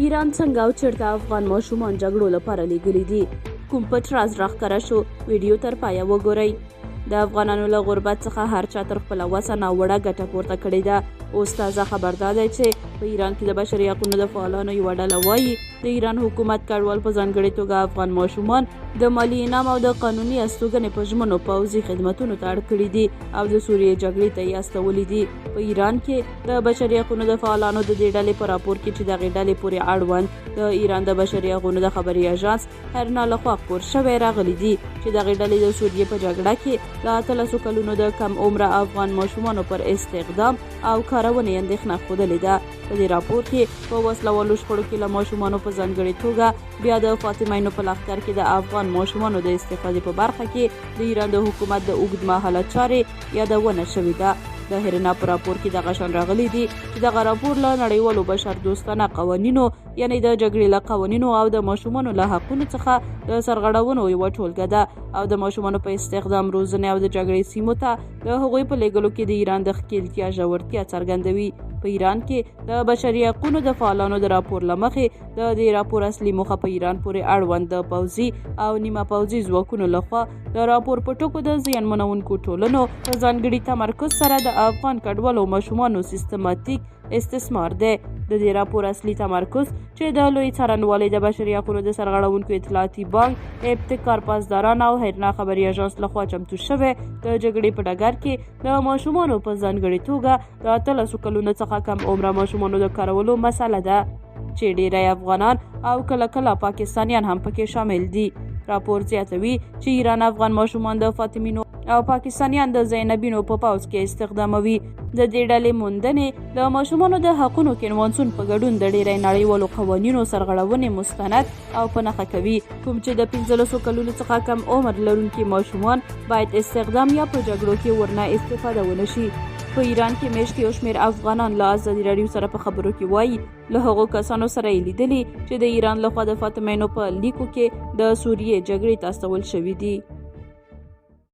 ایران څنګه او چېرته افغان ماشومان جګړو لپاره لیږلي دي؟ کوم پټ راز راښکاره شو؟ ویډیو تر پایه وګورئ. د افغانانو له غربت څخه هر چا تر خپله وسه ناوړه ګټه پورته کړې ده. اوس تازه خبر دا دی چې په ایران کې د بشري حقونو د فعالانو یوه ډله وایي د ایران حکومت کډوال په ځانګړې توګه افغان ماشومان د مالي انعام او د قانوني استوګنې په ژمنو پوځي خدمتونو ته اړ کړي دي او د سوریې جګړې ته یې استولي دي. په ایران کې د بشري حقونو د فعالانو د دې ډلې په راپور کې چې دغې ډلې پورې اړوند د ایران د بشري حقونو د خبري اژانس هرنا لخوا خپور شوی راغلی دي چې دغې ډلې د سوریې په جګړه کې د 18 کلونو د کم عمره افغان ماشومانو پر استخدام او کارونې اندېښنه ښودلې ده. په دې راپور کې په وسله والو شخړو کې له ماشومانو په ځانګړې توګه بیا د فاطمینو په لښکر کې د افغان ماشومانو د استفادې په برخه کې د ایران د حکومت د اوږدمهاله چارې یادونه شوې ده. د هرنا په راپور کې دغه شان راغلی دي چې دغه راپور له نړیوالو بشر دوستانه قوانینو یعنی د جګړې له قوانینو او د ماشومانو له حقونو څخه د سرغړونو یوه ټولګه ده او د ماشومانو په استخدام روزنې او د جګړې سیمو ته د هغوی په لیږلو کې د ایران د ښکیلتیا ژورتیا څرګندوي. په ایران کې د بشري حقونو د فعالانو د راپور له مخې د دې راپور اصلي موخه په ایران پورې اړوند د پوځي او نیمه پوځي ځواکونو لخوا د راپور په ټکو د زیانمنونکو ټولنو په ځانګړي تمرکز سره د افغان کډوالو ماشومانو سیستماتیک استثمار دی. د دې راپور اصلي تمرکز چې د لوی څارنوالۍ د بشري حقونو د سرغړونکو اطلاعاتي بانک ابتکار پاسداران او هرنا خبري اژانس لخوا چمتو شوی د جګړې په ډګر کې د ماشومانو په ځانګړې توګه د 18 کلونو څخه کم عمره ماشومانو د کارولو مسله ده چې ډیری افغانان او کله کله پاکستانیان هم پکې شامل دي. راپور زیاتوي چې ایران افغان ماشومان د فاطمینو او پاکستانیان د زینبینو په پوځ کې استخداموي. د دې ډلې موندنې د ماشومانو د حقونو کنوانسیون په ګډون د ډیری نړیوالو قوانینو سرغړونې مستند او په نښه کوي کوم چې د 15 کلونو څخه کم عمر لرونکي ماشومان باید استخدام یا په جګړو کې ورنه استفاده ونه شي. په ایران کې میاشتې یو شمېر افغانان له ازادي راډیو سره په خبرو کې وایي له هغو کسانو سره یې لیدلي چې د ایران لخوا د فاطمینو په لیکو کې د سوریې جګړې ته استول شوي دي.